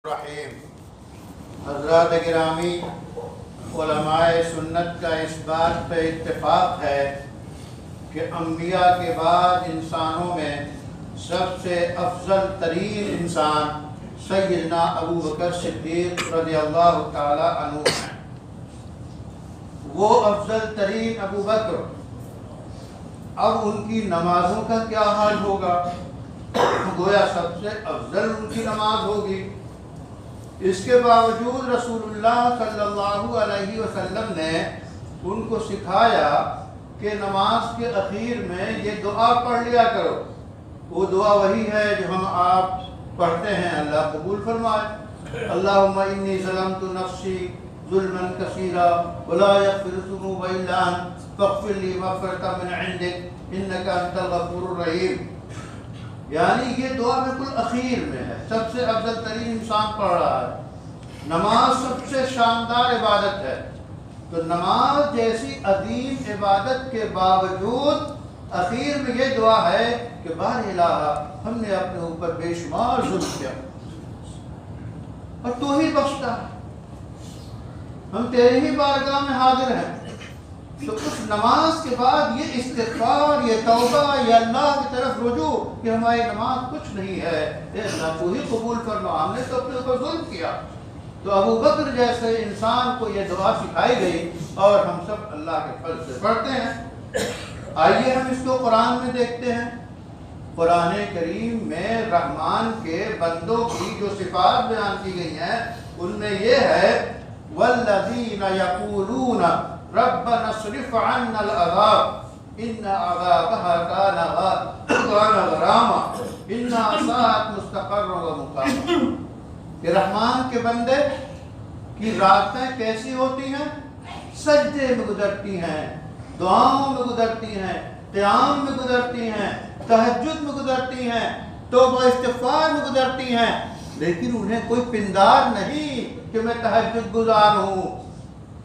رحیم۔ حضرات گرامی، علماء سنت کا اس بات پہ اتفاق ہے کہ انبیاء کے بعد انسانوں میں سب سے افضل ترین انسان سیدنا ابو بکر صدیق رضی اللہ تعالی عنہ ہیں۔ وہ افضل ترین ابو بکر، اب ان کی نمازوں کا کیا حال ہوگا؟ گویا سب سے افضل ان کی نماز ہوگی۔ اس کے باوجود رسول اللہ صلی اللہ علیہ وسلم نے ان کو سکھایا کہ نماز کے اخیر میں یہ دعا پڑھ لیا کرو۔ وہ دعا وہی ہے جو ہم آپ پڑھتے ہیں، اللہ قبول فرمائے۔ اللہم انی ظلمت نفسی ظلما کثیرا ولا یغفر الذنوب الا انت فاغفر لی مغفرۃ من عندک انک انت الغفور الرحیم۔ یعنی یہ دعا بالکل اخیر میں ہے، سب سے افضل ترین انسان پڑھ رہا ہے۔ نماز سب سے شاندار عبادت ہے، تو نماز جیسی عظیم عبادت کے باوجود اخیر میں یہ دعا ہے کہ بار الہ، ہم نے اپنے اوپر بے شمار ظلم کیا اور تو ہی بخشتا ہے، ہم تیرے ہی بارگاہ میں حاضر ہیں۔ تو اس نماز کے بعد یہ استغفار، یہ توبہ، یہ اللہ کی طرف رجوع کہ ہماری نماز کچھ نہیں ہے، اے اللہ تو ہی قبول فرما، ہم نے تو اپنے اوپر ظلم کیا۔ تو ابو بکر جیسے انسان کو یہ دعا سکھائی گئی اور ہم سب اللہ کے فضل سے پڑھتے ہیں۔ آئیے ہم اس کو قرآن میں دیکھتے ہیں۔ قرآن کریم میں رحمان کے بندوں کی جو صفات بیان کی گئی ہیں ان میں یہ ہے والذین یقولون ربنا اصرف عنا العذاب ان عذابها کان غراما انها ساءت مستقرا ومقاما۔ کہ رحمان کے بندے کی راتیں کیسی ہوتی ہیں؟ سجدے میں گزرتی ہیں، دعاؤں میں گزرتی ہیں، قیام میں گزرتی ہیں، تہجد میں گزرتی ہیں، توبہ استغفار میں گزرتی ہیں، لیکن انہیں کوئی پندار نہیں کہ میں تہجد گزار ہوں،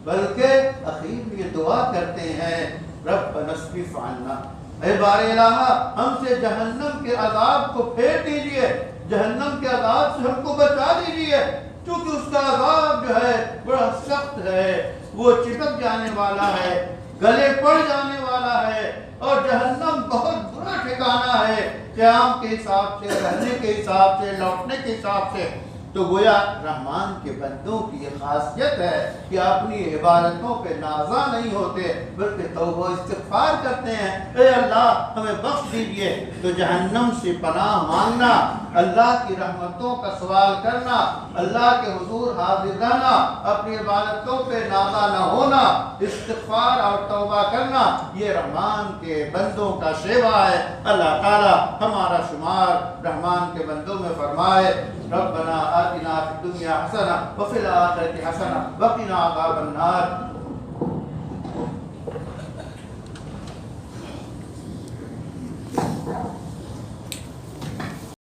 بلکہ اخیر میں یہ دعا کرتے ہیں ربنا اصرف عنا، اے بار الہ ہم سے جہنم کے عذاب کو پھیر دیجئے، جہنم کے عذاب سے ہم کو بچا دیجئے، کیونکہ اس کا عذاب جو ہے بڑا سخت ہے، وہ چپک جانے والا ہے، گلے پڑ جانے والا ہے، اور جہنم بہت برا ٹھکانہ ہے قیام کے حساب سے، رہنے کے حساب سے، لوٹنے کے حساب سے۔ تو گویا رحمان کے بندوں کی یہ خاصیت ہے کہ اپنی عبادتوں پہ نازاں نہیں ہوتے بلکہ توبہ استغفار کرتے ہیں، اے اللہ ہمیں بخش دیجئے۔ تو جہنم سے پناہ مانگنا، اللہ کی رحمتوں کا سوال کرنا، اللہ کے حضور حاضر رہنا، اپنی عبادتوں پہ نازاں نہ ہونا، استغفار اور توبہ کرنا، یہ رحمان کے بندوں کا شیوا ہے۔ اللہ تعالی ہمارا شمار رحمان کے بندوں میں فرمائے۔ ربنا آتنا فی الدنیا حسنہ وفی الآخرۃ حسنہ وقنا عذاب النار۔